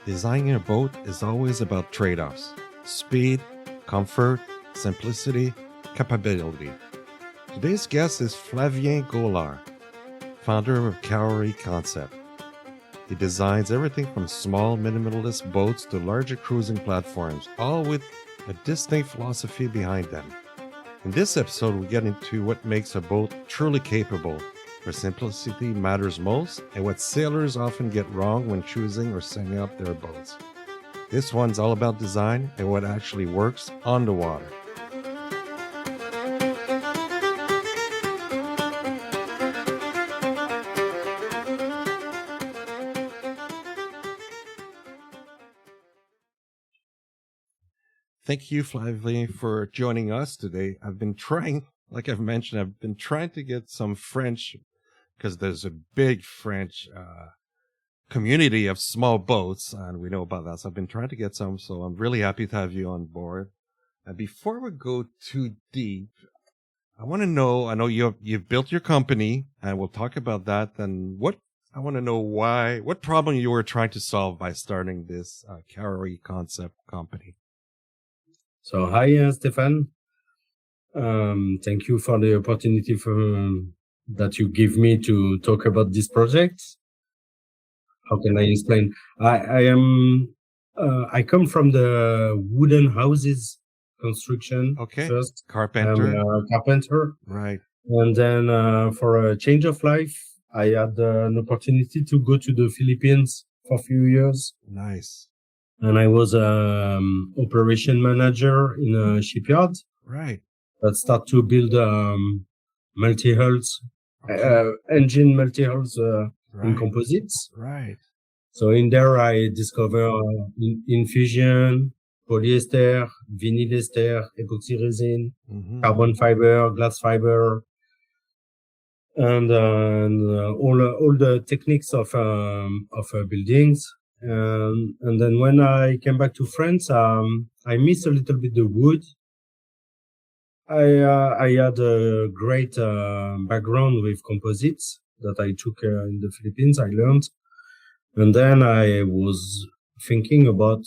Designing a boat is always about trade-offs: speed, comfort, simplicity, capability. Today's guest is Flavien Gaulard, founder of Kaori Concept. He designs everything from small minimalist boats to larger cruising platforms, all with a distinct philosophy behind them. In this episode, we get into what makes a boat truly capable, where simplicity matters most, and what sailors often get wrong when choosing or setting up their boats. This one's all about design and what actually works on the water. Thank you, Flavien, for joining us today. I've been trying, like I've mentioned, I've been trying to get some French, because there's a big French community of small boats, and we know about that. So I've been trying to get some, so I'm really happy to have you on board. And before we go too deep, I want to know, I know you've built your company, and we'll talk about that. And I want to know what problem you were trying to solve by starting this Kaori Concept company. So, hi, Stéphane. Thank you for the opportunity that you give me to talk about this project. How can I explain? I come from the wooden houses construction. Okay. First, Carpenter. I'm a carpenter. Right. And then for a change of life, I had an opportunity to go to the Philippines for a few years. Nice. And I was operation manager in a shipyard. Right. That start to build multi-hulls, engine multi-hulls in composites. Right. So in there, I discover infusion, polyester, vinyl ester, epoxy resin, carbon fiber, glass fiber, and all the techniques of buildings. And then when I came back to France, I missed a little bit the wood. I had a great background with composites that I took in the Philippines. I learned, and then I was thinking about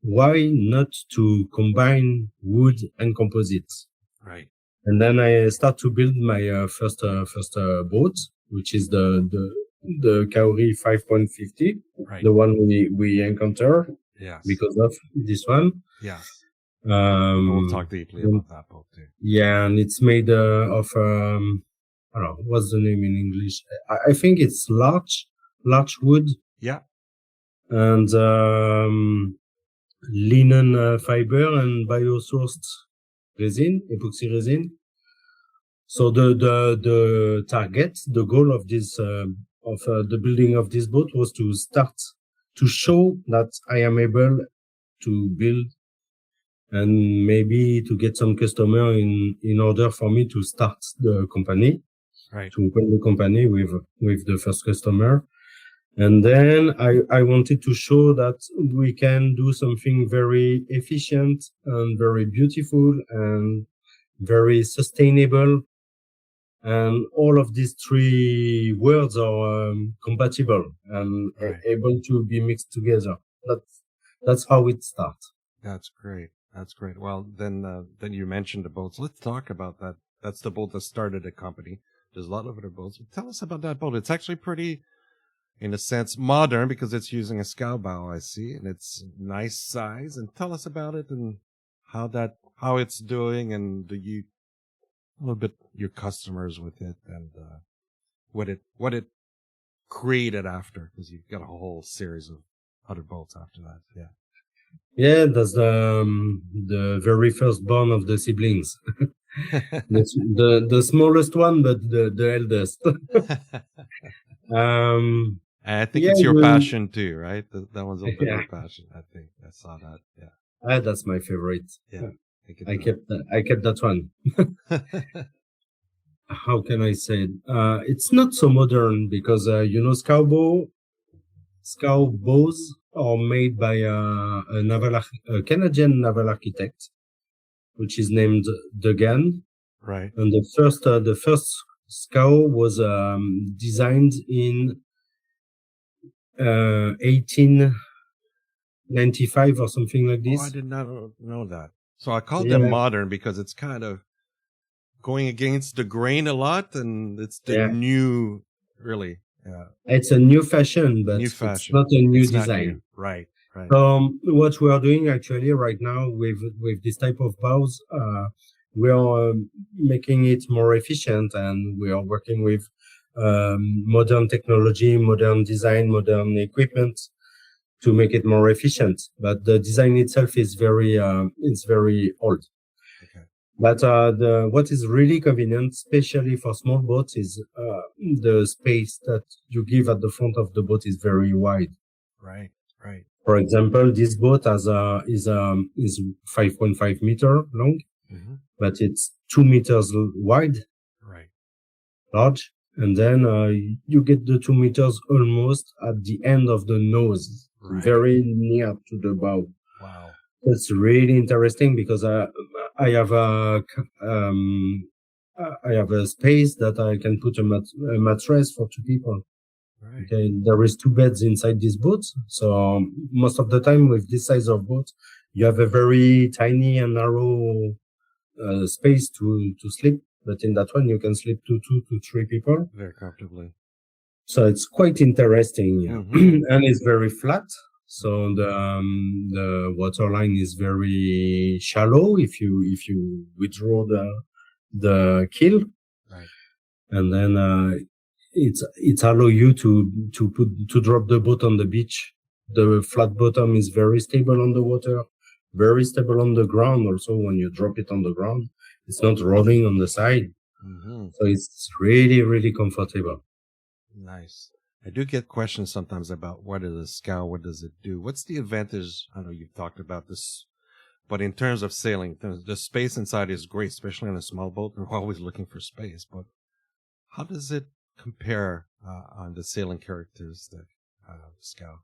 why not to combine wood and composites. Right. And then I start to build my first boat, which is the Kaori 5.50, right. The one we encounter. Yes. Because of this one. Yeah. We'll talk deeply about that boat too. Yeah, and it's made of I don't know what's the name in English. I think it's larch wood. Yeah. And linen fiber and biosourced resin, epoxy resin. So the target, the goal of this the building of this boat was to start to show that I am able to build and maybe to get some customer in order for me to start the company, right? To open the company with the first customer. And then I wanted to show that we can do something very efficient and very beautiful and very sustainable. And all of these three words are compatible and able to be mixed together. That's how it starts. That's great. That's great. Well, then you mentioned the boats. Let's talk about that. That's the boat that started the company. There's a lot of other boats. But tell us about that boat. It's actually pretty, in a sense, modern because it's using a scow bow, I see, and it's nice size. And tell us about it and how it's doing, and a little bit your customers with it, and what it created after, because you've got a whole series of other boats after that. Yeah. Yeah, that's the very first born of the siblings. the smallest one, but the eldest. I think it's your passion too, right? That one's also your passion. I think I saw that. Yeah. That's my favorite. Yeah. I kept that one. How can I say it? It's not so modern because scow bows are made by a Canadian naval architect, which is named Degan. Right. And the first scow was designed in 18 95 or something like Oh, I this. did not know that. So I called Yeah. them modern because it's kind of going against the grain a lot, and it's the new, really. It's a new fashion, but New fashion. it's not a new It's not design. new. Right. What we are doing actually right now with this type of bows, we are making it more efficient, and we are working with modern technology, modern design, modern equipment to make it more efficient. But the design itself is very old. Okay. But what is really convenient, especially for small boats, is the space that you give at the front of the boat is very wide. Right. For example, this boat is 5.5 meter long, but it's 2 meters wide, right, large, and then you get the 2 meters almost at the end of the nose, very near to the bow. Wow, that's really interesting because I have a space that I can put a mattress for 2 people. right. Okay, there is 2 beds inside this boat. So most of the time with this size of boat, you have a very tiny and narrow space to sleep. But in that one, you can sleep 2 to 3 people. Very comfortably. So it's quite interesting. And it's very flat. So the water line is very shallow if you withdraw the keel. Right. And then it allow you to drop the boat on the beach. The flat bottom is very stable on the water, very stable on the ground. Also, when you drop it on the ground, it's not rolling on the side. So it's really, really comfortable. Nice. I do get questions sometimes about what is a scow, what does it do? What's the advantage? I know you've talked about this, but in terms of sailing, the space inside is great, especially on a small boat. We're always looking for space, but how does it compare on the sailing characteristic of scow?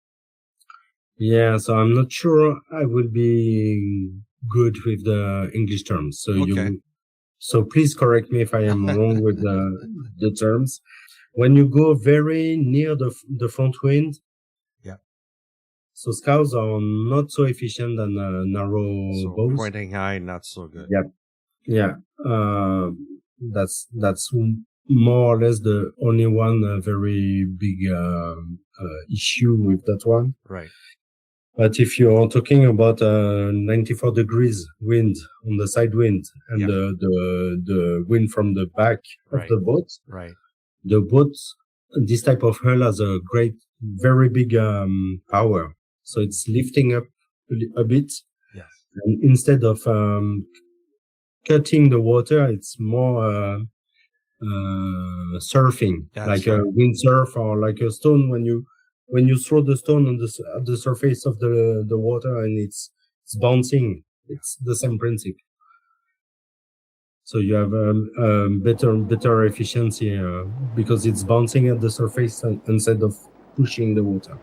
Yeah, so I'm not sure I will be good with the English terms. So please correct me if I am wrong with the terms. When you go very near the front wind, so scows are not so efficient than narrow bows. Pointing high, not so good. Yeah. That's more or less the only one very big issue with that one. Right. But if you're talking about 94 degrees wind on the side wind and the wind from the back of the boat, the boat, this type of hull has a very big power. So it's lifting up a bit. Yes. And instead of cutting the water, it's more surfing, like a windsurf or like a stone when you throw the stone on the surface of the water and it's bouncing. It's the same principle. So you have better efficiency because it's bouncing at the surface instead of pushing the water.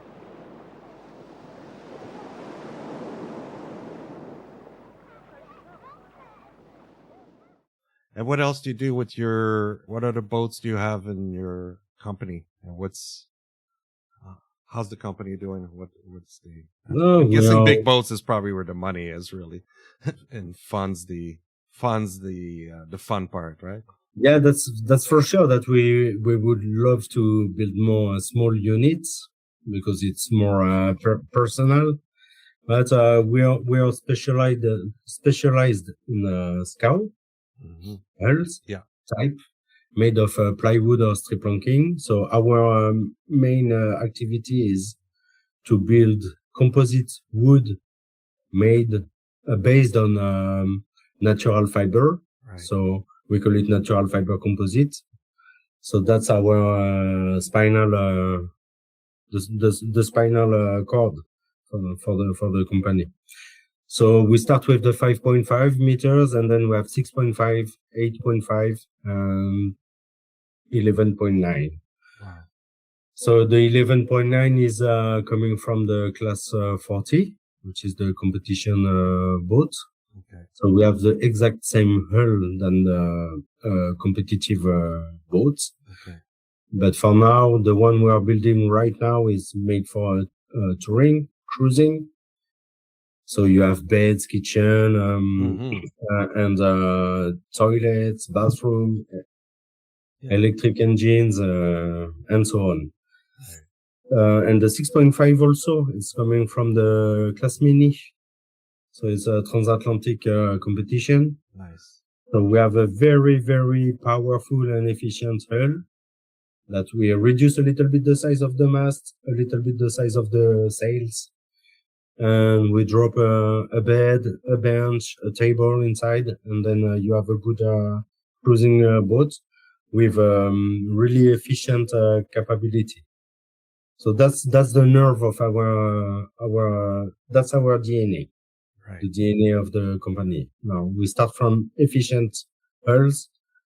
And what else do you do with what other boats do you have in your company? And how's the company doing? I'm guessing big boats is probably where the money is really and funds the fun part, right? Yeah, that's for sure that we would love to build more small units because it's more personal. But we are specialized in scow hulls type made of plywood or strip planking. So our main activity is to build composite wood made based on natural fiber. Right. So we call it natural fiber composite. So that's our spinal the spinal cord for the company. So we start with the 5.5 meters, and then we have 6.5, 8.5, and 11.9. Wow. So the 11.9 is coming from the class 40, which is the competition boat. Okay. So we have the exact same hull than the competitive boats. Okay. But for now, the one we are building right now is made for touring, cruising. So you have beds, kitchen, Mm-hmm. and toilets, bathroom, Yeah. electric engines, and so on. Right. And the 6.5 also is coming from the Class Mini. So it's a transatlantic competition. Nice. So we have a very, very powerful and efficient hull that we reduce a little bit the size of the mast, a little bit the size of the sails, and we drop a bed, a bench, a table inside, and then you have a good cruising boat with really efficient capability. So that's the nerve of that's our DNA, Right. the DNA of the company. Now we start from efficient hulls,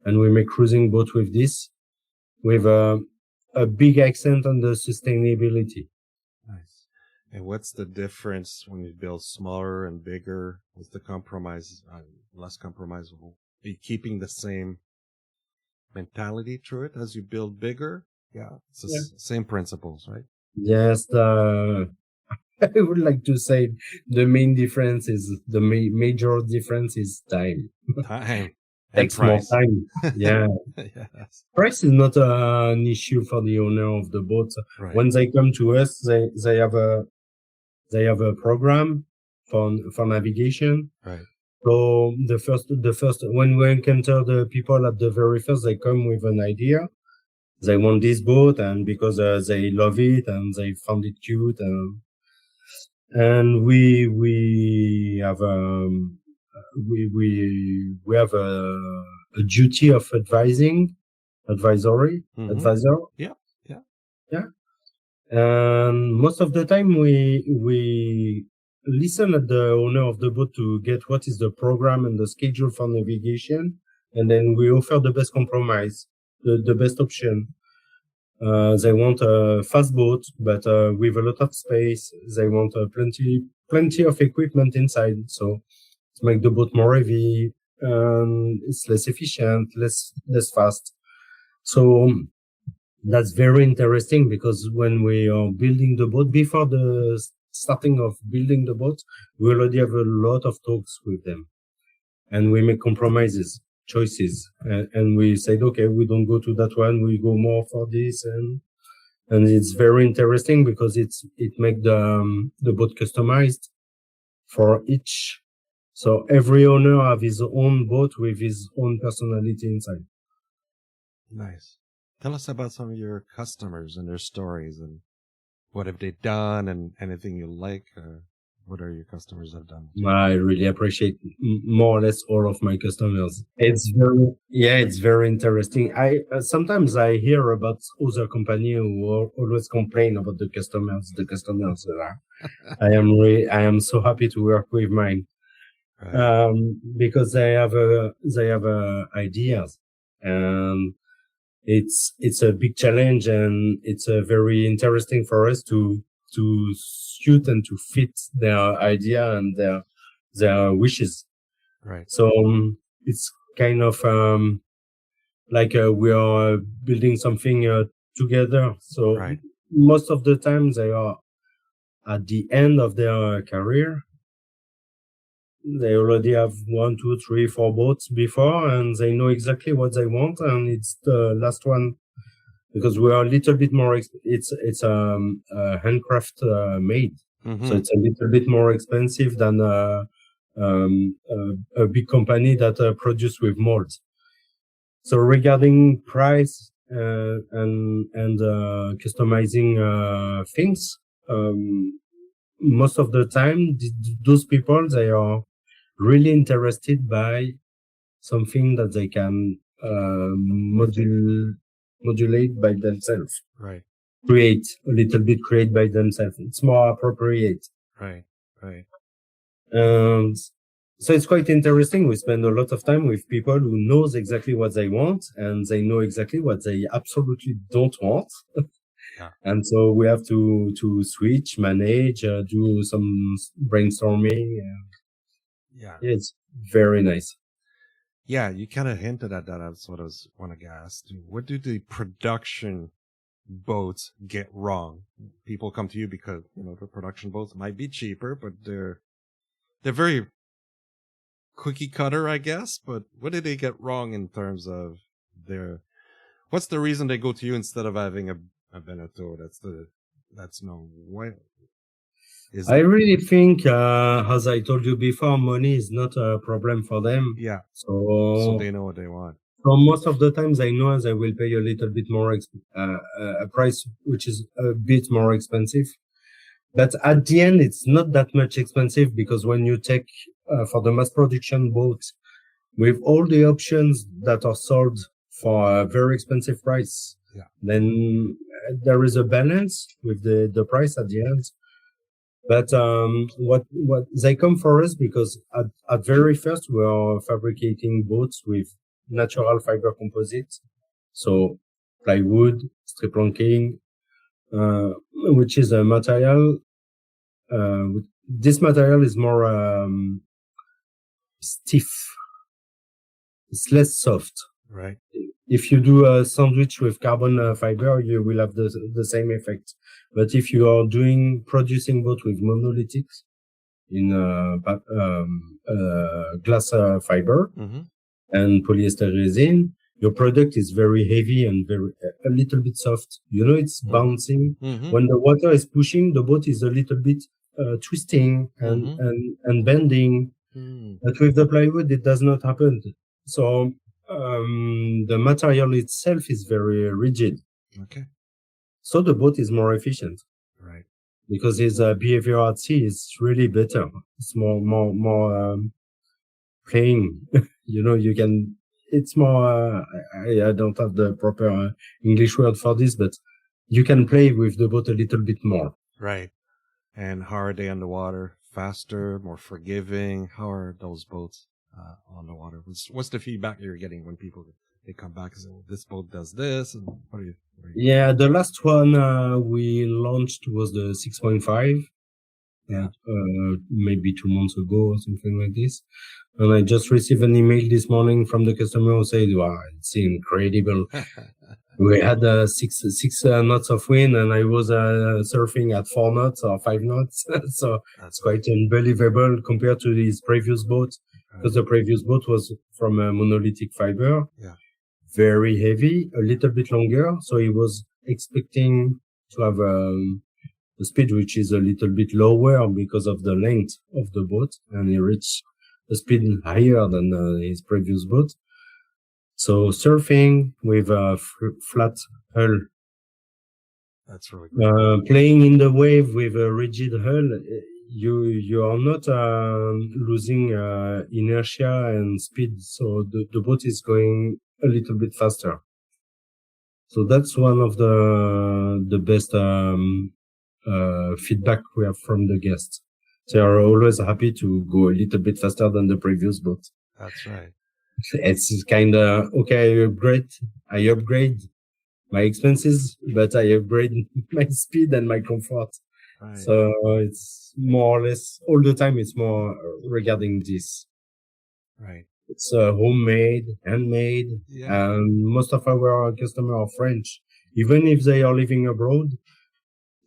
and we make cruising boat with this, with a big accent on the sustainability. Nice. And what's the difference when you build smaller and bigger? What's the compromise? Less compromisable? Are you keeping the same mentality through it as you build bigger? Yeah, it's the same principles, right? Yes, I would like to say the main difference is the major difference is time. Time and Takes more price. time. Yeah. Yes. Price is not an issue for the owner of the boat. Right. When they come to us, they have a program for navigation. Right. So the first when we encounter the people at the very first, they come with an idea. They want this boat, and because they love it and they found it cute, and we have we have a duty of advisor. Mm-hmm. Advisor. Yeah. Yeah. Yeah. And most of the time we listen at the owner of the boat to get what is the program and the schedule for navigation, and then we offer the best compromise, the best option. They want a fast boat, but with a lot of space. They want plenty of equipment inside, so to make the boat more heavy, it's less efficient, less fast. So that's very interesting, because when we are building the boat, before the starting of building the boat, we already have a lot of talks with them, and we make compromises, choices, and we said, okay, we don't go to that one, we go more for this, and it's very interesting because it make the boat customized for each. So every owner have his own boat with his own personality inside. Nice. Tell us about some of your customers and their stories, and what have they done, and anything you like. What are your customers have done? I really appreciate more or less all of my customers. It's very interesting. Sometimes I hear about other company who always complain about the customers. I am so happy to work with mine, Right. because they have ideas, and it's a big challenge, and it's very interesting for us to suit and to fit their idea and their wishes. Right. So it's kind of like we are building something together. So Right. most of the time they are at the end of their career. They already have 1, 2, 3, 4 boats before, and they know exactly what they want, and it's the last one, because we are a little bit more. It's handcraft made, Mm-hmm. so it's a little bit more expensive than a big company that produce with molds. So regarding price and customizing things, most of the time those people, they are really interested by something that they can modulate by themselves. Right. Create by themselves. It's more appropriate. Right. Right. So it's quite interesting. We spend a lot of time with people who knows exactly what they want, and they know exactly what they absolutely don't want. Yeah. And so we have to switch, manage, do some brainstorming. Yeah. It's very nice. Yeah, you kind of hinted at that. That's what I was want to ask. What do the production boats get wrong? People come to you because, the production boats might be cheaper, but they're they're very cookie cutter, I guess. But what did they get wrong in terms of their? What's the reason they go to you instead of having a Beneteau? That's no way. I really think, as I told you before, money is not a problem for them. Yeah. So they know what they want. So most of the times I know as I will pay a little bit more, a price which is a bit more expensive. But at the end, it's not that much expensive because when you take, for the mass production boat with all the options that are sold for a very expensive price, then there is a balance with the price at the end. But what they come for us because at very first we are fabricating boats with natural fiber composites, so plywood, strip planking, which is a material. This material is more stiff. It's less soft. Right. If you do a sandwich with carbon fiber, you will have the same effect. But if you are producing both with monolithics in glass fiber and polyester resin, your product is very heavy and a little bit soft. You know, it's bouncing. When the water is pushing, the boat is a little bit twisting and bending. But with the plywood, it does not happen. So the material itself is very rigid. Okay. So the boat is more efficient. Right. Because his behavior at sea is really better. It's more playing. You know, it's more, I don't have the proper English word for this, but you can play with the boat a little bit more. Right. And how are they on the water? Faster, more forgiving? How are those boats on the water? What's the feedback you're getting when they come back and say, well, this boat does this? And what are you Yeah, the last one we launched was the 6.5. Yeah. Maybe 2 months ago or something like this. And I just received an email this morning from the customer who said, wow, it's incredible. We had 6 knots of wind and I was surfing at 4 knots or 5 knots. So it's quite unbelievable compared to his previous boat. Because the previous boat was from a monolithic fiber. Yeah. Very heavy, a little bit longer. So he was expecting to have a speed which is a little bit lower because of the length of the boat. And he reached a speed higher than his previous boat. So surfing with a flat hull. That's really cool. Playing in the wave with a rigid hull, you are not losing inertia and speed. So the boat is going a little bit faster. So that's one of the best feedback we have from the guests. They are always happy to go a little bit faster than the previous boat. That's right. It's kind of, okay, I upgrade my expenses, but I upgrade my speed and my comfort. Right. So it's more or less all the time. It's more regarding this. Right. It's homemade, handmade, and most of our customers are French. Even if they are living abroad,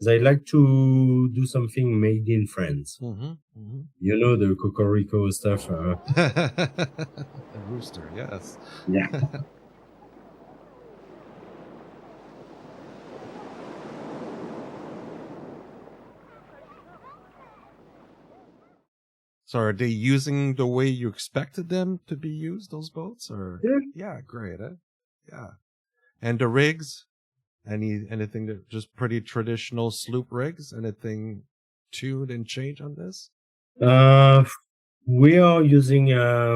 they like to do something made in France. You know, the Cocorico stuff. The rooster, yes. Yeah. So are they using the way you expected them to be used, those boats? Or yeah, great. Yeah. And the rigs? Anything that just pretty traditional sloop rigs? Anything tuned and changed on this? We are using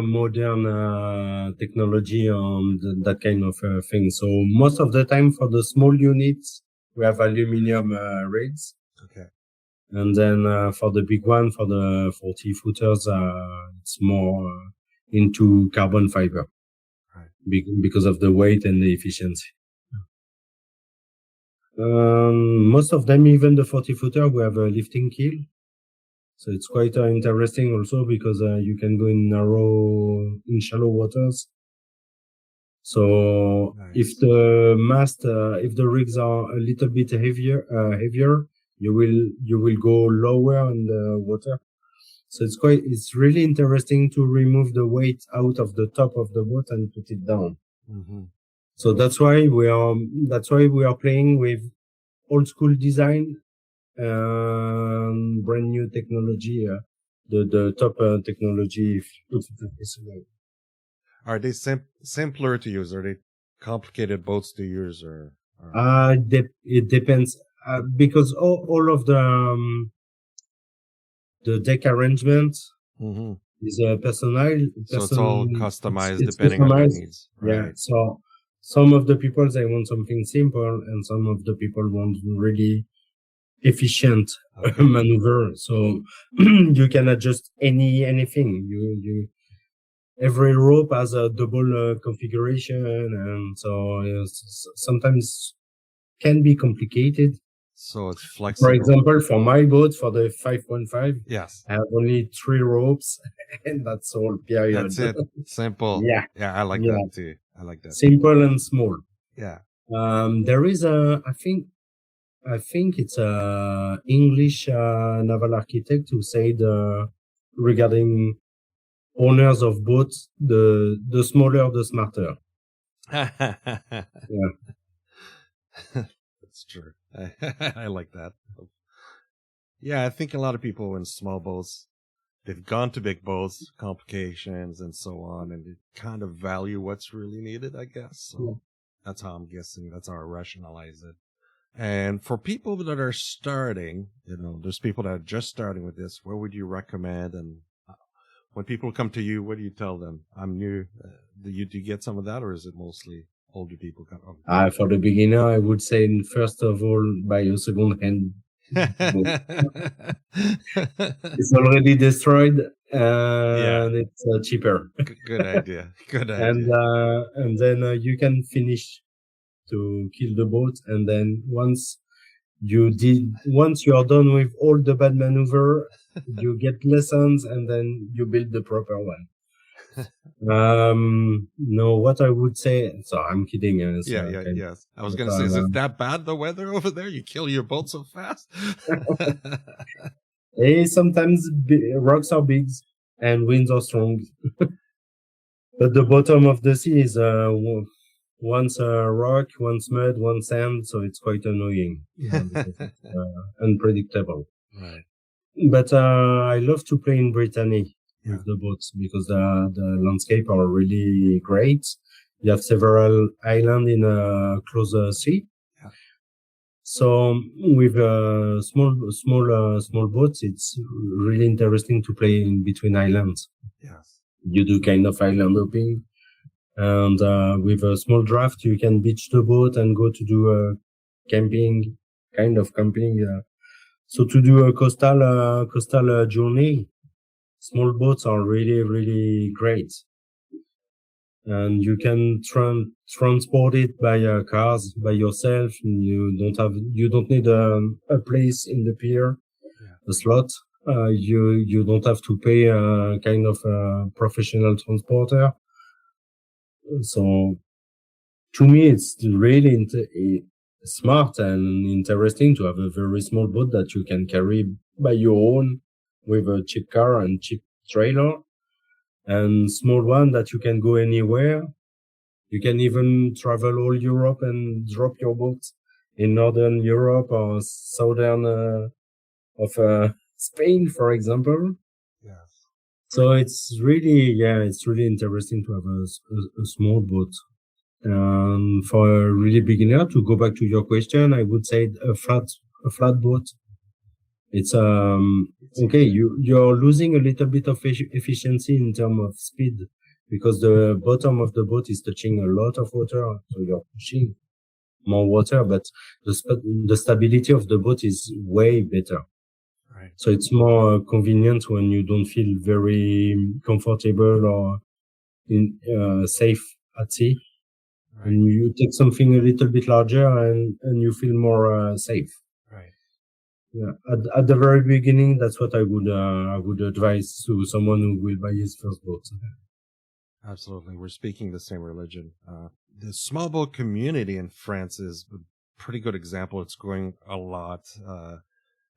modern technology on that kind of thing. So most of the time for the small units, we have aluminum rigs. Okay. And then for the big one, for the 40 footers, it's more into carbon fiber. Right. Because of the weight and the efficiency. Most of them, even the 40 footer, we have a lifting keel. So it's quite interesting also because you can go in shallow waters. So nice. If the mast, if the rigs are a little bit heavier, you will go lower in the water. So it's really interesting to remove the weight out of the top of the boat and put it down. Mm-hmm. So that's why we are playing with old school design and brand new technology, the top technology. If it is right. Are they simpler to use? Are they complicated boats to use, or? It depends, because all of the deck arrangement Mm-hmm. is personal. So it's all customized It's depending on your customized. needs, Yeah. right? So some of the people, they want something simple, and some of the people want really efficient Okay. maneuver. So you can adjust anything. Every rope has a double configuration, and so sometimes can be complicated. So it's For flexible. example, for my boat, for the 5.5, Yes. I have only 3 ropes, and that's all, period. That's it. Simple. Yeah. Yeah, I like Yeah. that too. I like that. Simple and small. Yeah. There is I think it's a English naval architect who said regarding owners of boats, the smaller, the smarter. Yeah. That's true. I like that. Yeah, I think a lot of people in small boats, they've gone to big boats, complications and so on, and they kind of value what's really needed, I guess. So Yeah. that's how I'm guessing. That's how I rationalize it. And for people that are starting, there's people that are just starting with this. What would you recommend? And when people come to you, what do you tell them? I'm new. Do you get some of that, or is it mostly older people? For the beginner, I would say, first of all, buy a second-hand boat. It's already destroyed, and it's cheaper. Good idea. Good idea. And then you can finish to kill the boat, and then once you are done with all the bad maneuver, you get lessons, and then you build the proper one. No, what I would say, so I'm kidding. Yes. I was going to say, is it that bad, the weather over there? You kill your boat so fast? Sometimes rocks are big and winds are strong. But the bottom of the sea is once rock, once mud, once sand, so it's quite annoying. Because it's unpredictable. Right. But I love to play in Brittany with the boats because the landscape are really great. You have several islands in a closer sea. Yeah. So with small boats, it's really interesting to play in between islands. Yes. You do kind of island hopping, and with a small draft, you can beach the boat and go to do camping. So to do a coastal journey, small boats are really, really great. And you can transport it by cars by yourself. You don't need a place in the pier, a slot. You don't have to pay a kind of professional transporter. So to me, it's really smart and interesting to have a very small boat that you can carry by your own with a cheap car and cheap trailer, and small one that you can go anywhere. You can even travel all Europe and drop your boat in Northern Europe or southern of Spain, for example. Yes. So it's really interesting to have a small boat. For a really beginner, to go back to your question, I would say a flat boat. It's okay. You're losing a little bit of efficiency in terms of speed because the bottom of the boat is touching a lot of water, so you're pushing more water, but the stability of the boat is way better. Right. So it's more convenient when you don't feel very comfortable or safe at sea. Right. And you take something a little bit larger and you feel more safe. Right. Yeah. At the very beginning, that's what I would advise to someone who will buy his first boat. Absolutely. We're speaking the same religion. The small boat community in France is a pretty good example. It's growing a lot.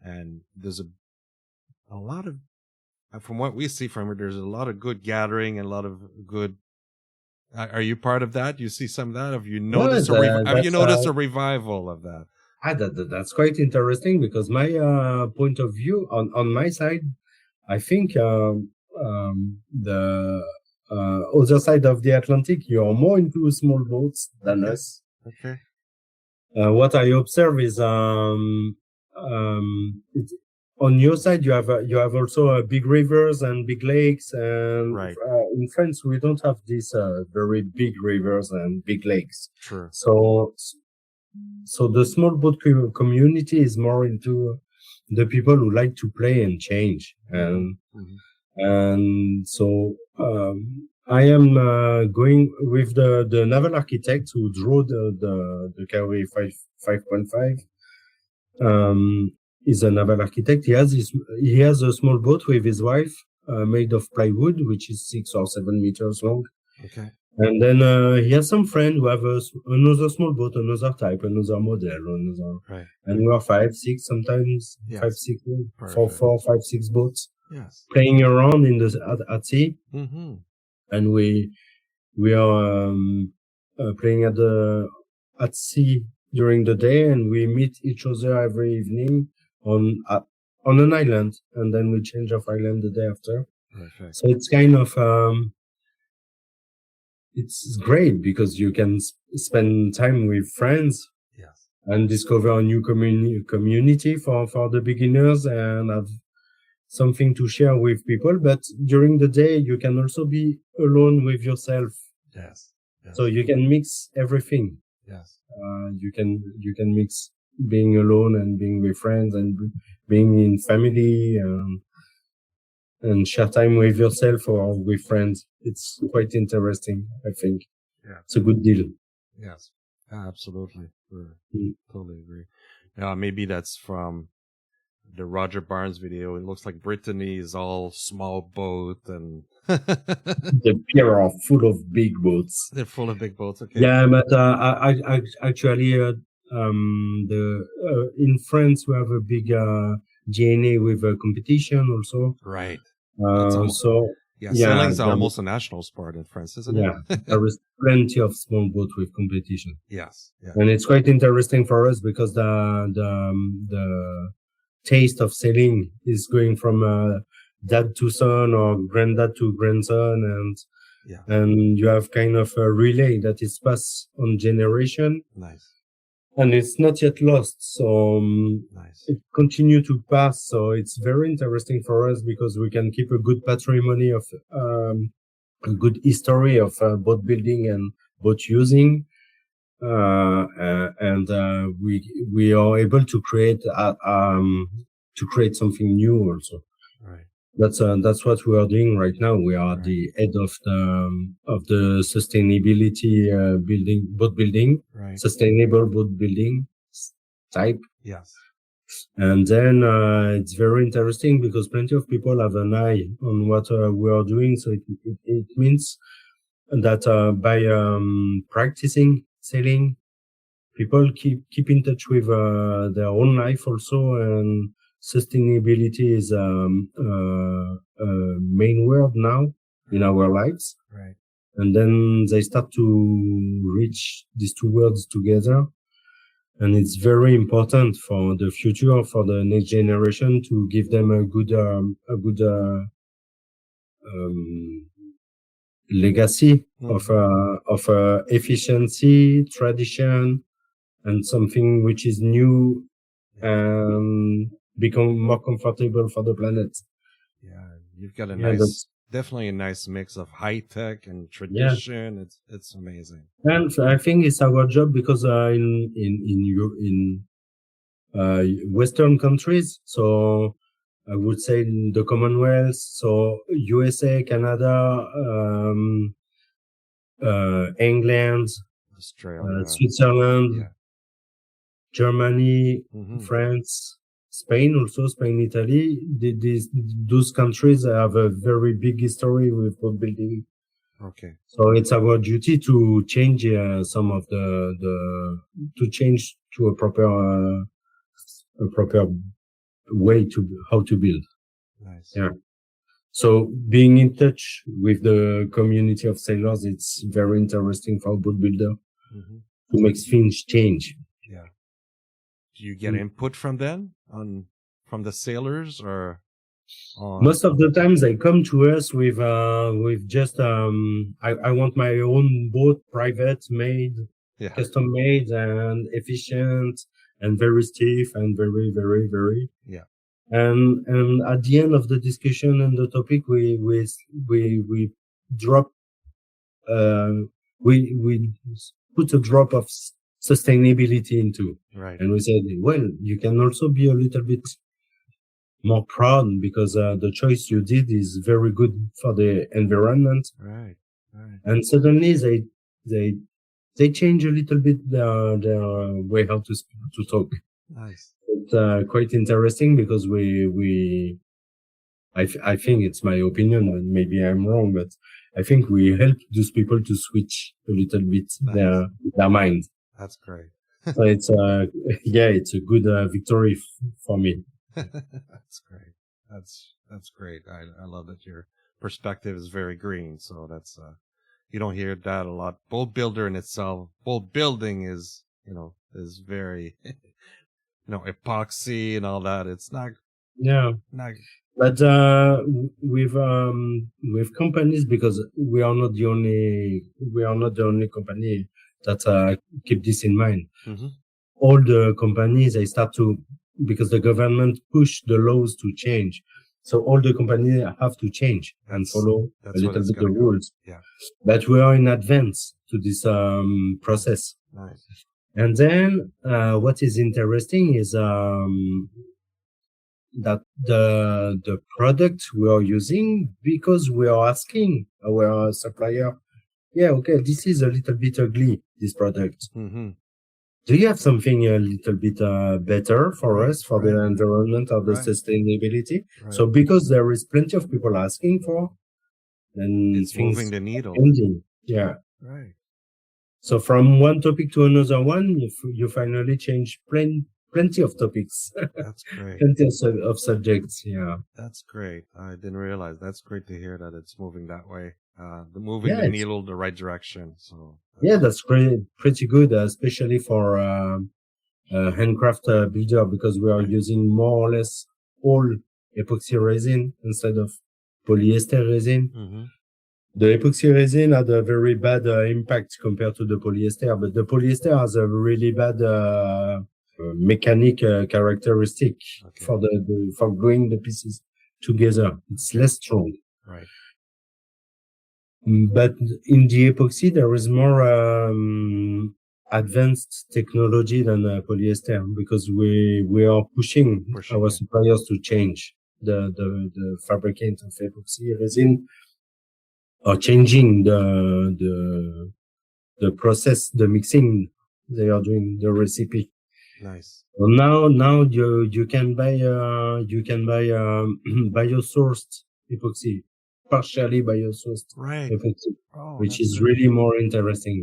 And there's a lot of from what we see from it, there's a lot of good gathering and a lot of good. Are you part of that? You see some of that? Have you noticed have you noticed a revival of that? That's quite interesting because my point of view on my side, I think the other side of the Atlantic, you're more into small boats than us. Okay. What I observe is on your side you have also big rivers and big lakes, and right. In France we don't have these very big rivers and big lakes. Sure. So the small boat community is more into the people who like to play and change, and so I am going with the naval architect who drew the Kaori 5.5. Is a naval architect. He has a small boat with his wife made of plywood, which is 6 or 7 meters long. Okay. And then he has some friends who have another small boat, another type, another model, right. And we are 5, 6 sometimes, yes. 5, 6, 4, 5, 6 boats, yes, playing around in at sea, and we are playing at sea during the day, and we meet each other every evening on an island, and then we change of island the day after. Perfect. So it's kind of it's great because you can spend time with friends, yes, and discover a new community for the beginners, and have something to share with people. But during the day, you can also be alone with yourself. Yes. Yes. So you can mix everything. Yes. You can mix being alone and being with friends and being in family, and share time with yourself or with friends. It's quite interesting, I think. Yeah. It's a good deal. Yes, absolutely. Totally agree. Maybe that's from the Roger Barnes video. It looks like Brittany is all small boat, and the pier are full of big boats. They're full of big boats. Okay. Yeah, but I actually in France we have a big DNA with a competition also. Right. Yeah, sailing's almost a national sport in France, isn't it? Yeah, there is plenty of small boats with competition. Yes, yeah. And it's quite interesting for us because the taste of sailing is going from dad to son or granddad to grandson, and you have kind of a relay that is passed on generation. Nice. And it's not yet lost, so nice. It continues to pass. So it's very interesting for us because we can keep a good patrimony of a good history of boat building and boat using, and we are able to create something new also. Right. That's what we are doing right now. We are at the head of the sustainability boat building, sustainable boat building type. Yes. And then it's very interesting because plenty of people have an eye on what we are doing. So it means that by practicing sailing, people keep in touch with their own life also, and sustainability is a main word now in our lives. Right. And then they start to reach these two words together. And it's very important for the future, for the next generation, to give them a good legacy of efficiency, tradition, and something which is new and become more comfortable for the planet. Yeah, you've got definitely a nice mix of high tech and tradition. Yeah. It's amazing. And I think it's our job because in Western countries, so I would say the Commonwealth, so USA, Canada, England, Australia, Switzerland, Germany, France, Spain, Italy. Those countries have a very big history with boat building. Okay. So it's our duty to change some of to change to a proper way to how to build. Nice. Yeah. So being in touch with the community of sailors, it's very interesting for a boat builder to make things change. Yeah. Do you get input from them from the sailors or? Most of the times they come to us with just I want my own boat, private made, custom made and efficient and very stiff and very, very, very. Yeah. And at the end of the discussion and the topic, we drop, we put a drop of sustainability into. Right. And we said, well, you can also be a little bit more proud because the choice you did is very good for the environment. Right. Right. And suddenly they change a little bit their way how to talk. Nice. It's quite interesting because I think it's my opinion, and maybe I'm wrong, but I think we help those people to switch a little bit their mind. That's great. So it's it's a good victory for me. That's great. That's great. I love that your perspective is very green. So that's you don't hear that a lot. Boat builder in itself, boat building is very epoxy and all that. It's not. But with companies, because we are not the only company that keep this in mind. All the companies, they start to, because the government push the laws to change. So all the companies have to change and follow a little bit the rules. Yeah. But we are in advance to this process. Nice. And then what is interesting is that the product we are using, because we are asking our supplier, this is a little bit ugly, this product. Do you have something a little bit better for us, for the environment or the sustainability? Right. So because there is plenty of people asking for, then it's moving the needle. Changing. Yeah. Right. So from one topic to another one, you finally change plenty of topics. That's great. Plenty of subjects. Yeah. That's great. I didn't realize. That's great to hear that it's moving that way. Moving the needle the right direction. So that's pretty good, especially for handcraft builder, because we are using more or less all epoxy resin instead of polyester resin. The epoxy resin had a very bad impact compared to the polyester, but the polyester has a really bad mechanic characteristic for for gluing the pieces together. It's less strong. Right. But in the epoxy, there is more advanced technology than polyester, because we are pushing our suppliers to change the fabricant of epoxy resin, or changing the process, the mixing they are doing, the recipe. Nice. So now you can buy bio-sourced epoxy. Partially bio-sourced epoxy, which is really more interesting.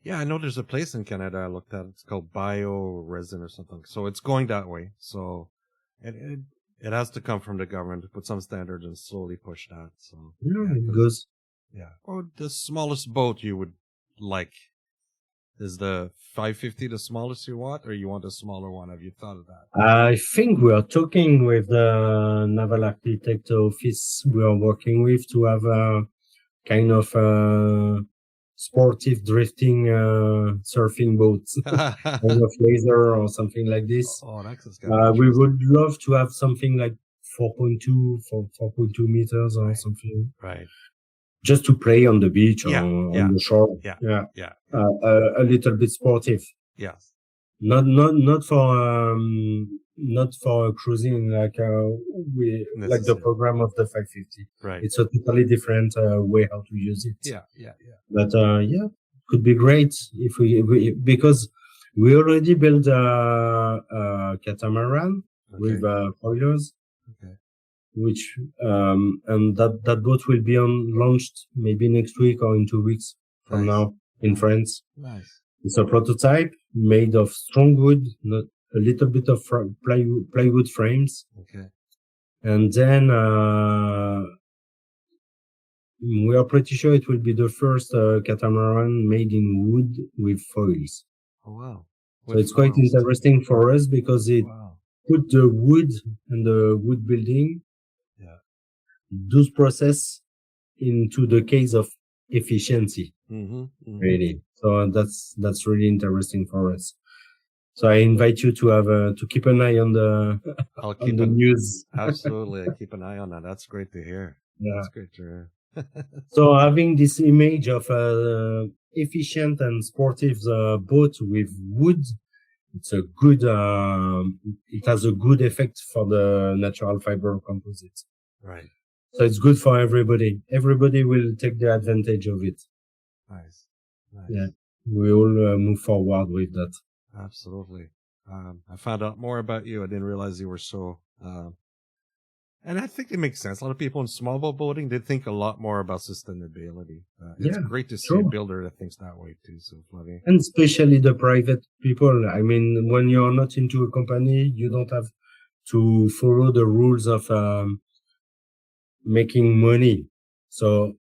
Yeah, I know there's a place in Canada I looked at. It's called bio resin or something. So it's going that way. So it has to come from the government to put some standards and slowly push that. So it goes. Yeah. Or the smallest boat you would like. Is the 550 the smallest you want, or you want a smaller one? Have you thought of that? I think we are talking with the Naval Architect Office we are working with to have a kind of sportive drifting surfing boat, kind of laser or something like this. We would love to have something like 4.2 meters or something. Right. Just to play on the beach or on the shore. A little bit sportive. Yes. Not for cruising like the program of the 550. Right. It's a totally different way how to use it. Yeah. But could be great if we because we already built a catamaran with foilers. Okay. Which and that boat will be launched maybe next week or in 2 weeks from now in France. Nice. It's a prototype made of strong wood, a little bit of plywood frames. Okay. And then we are pretty sure it will be the first catamaran made in wood with foils. Oh, wow. So it's quite interesting for us because it put the wood and the wood building, those process into the case of efficiency, really. So that's really interesting for us. So I invite you to have to keep an eye on the on the news. Absolutely, I keep an eye on that. That's great to hear. Yeah. That's great to hear. So having this image of efficient and sportive boat with wood, it's a good. It has a good effect for the natural fiber composite. Right. So it's good for everybody. Everybody will take the advantage of it. Nice. Yeah, we all move forward with that. Absolutely. I found out more about you. I didn't realize you were so. And I think it makes sense. A lot of people in small boat boating, they think a lot more about sustainability. It's great to see a builder that thinks that way too. So, Flavien. And especially the private people. I mean, when you're not into a company, you don't have to follow the rules of making money. So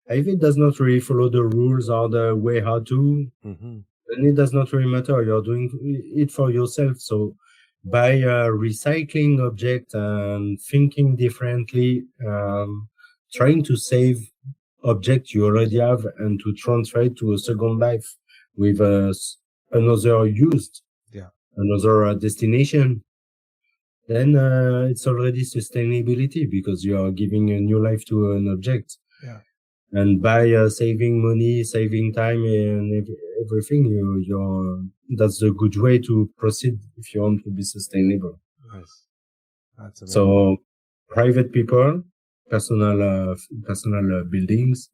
if it does not really follow the rules or the way how to, then it does not really matter. You're doing it for yourself. So by recycling object and thinking differently, trying to save object you already have and to transfer it to a second life with another used, another destination, then it's already sustainability because you are giving a new life to an object. Yeah. And by saving money, saving time, and everything, that's a good way to proceed if you want to be sustainable. Nice. That's amazing. So private people, personal builders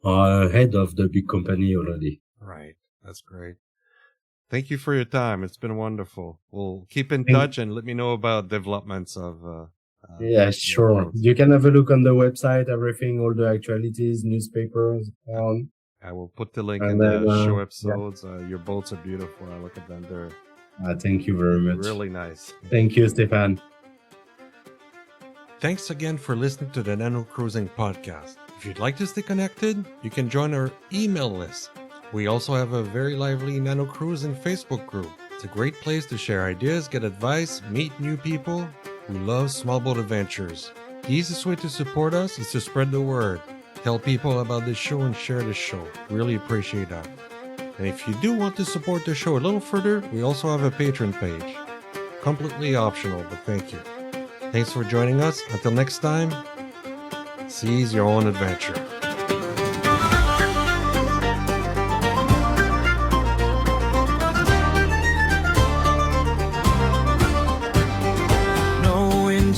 are ahead of the big company already. Right. That's great. Thank you for your time. It's been wonderful. We'll keep in touch and let me know about developments of. Yeah, sure. You can have a look on the website, everything, all the actualities, newspapers. I will put the link in the show episodes. Yeah. Your boats are beautiful. I look at them. They're thank you very much. Really nice. Thank you, Stéphane. Thanks again for listening to the Nano Cruising Podcast. If you'd like to stay connected, you can join our email list. We also have a very lively Nano Cruising Facebook group. It's a great place to share ideas, get advice, meet new people who love small boat adventures. The easiest way to support us is to spread the word. Tell people about this show and share this show. Really appreciate that. And if you do want to support the show a little further, we also have a Patreon page. Completely optional, but thank you. Thanks for joining us. Until next time, seize your own adventure.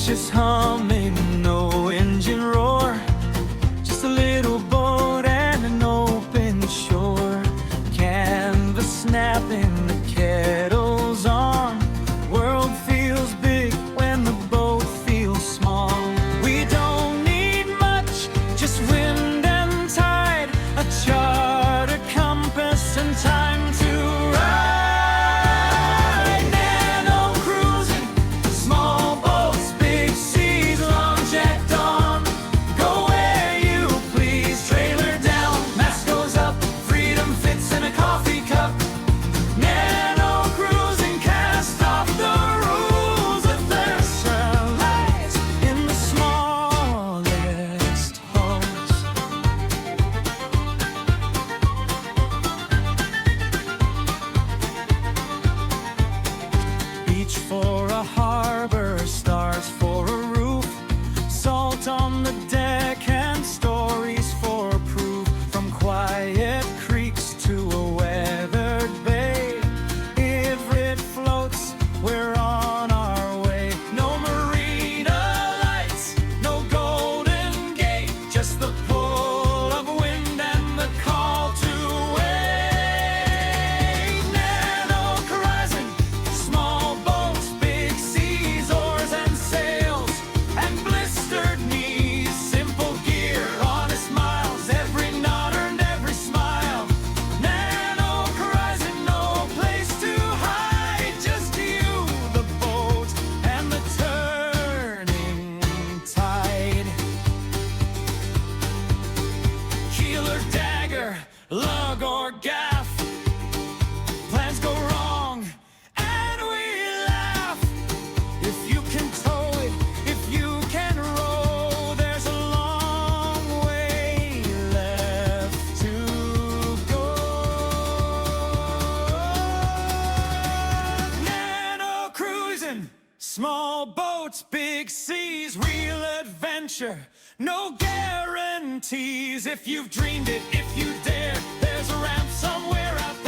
Just humming, no engine roar, just a little boat and an open shore, canvas snapping, the kettle's on, world feels big when the boat feels small. We don't need much, just wind and tide, a chart, a compass and time to ride. Nano cruising, small boats, big seas. boats, big seas, real adventure. No guarantees. If you've dreamed it, if you dare, there's a ramp somewhere out there.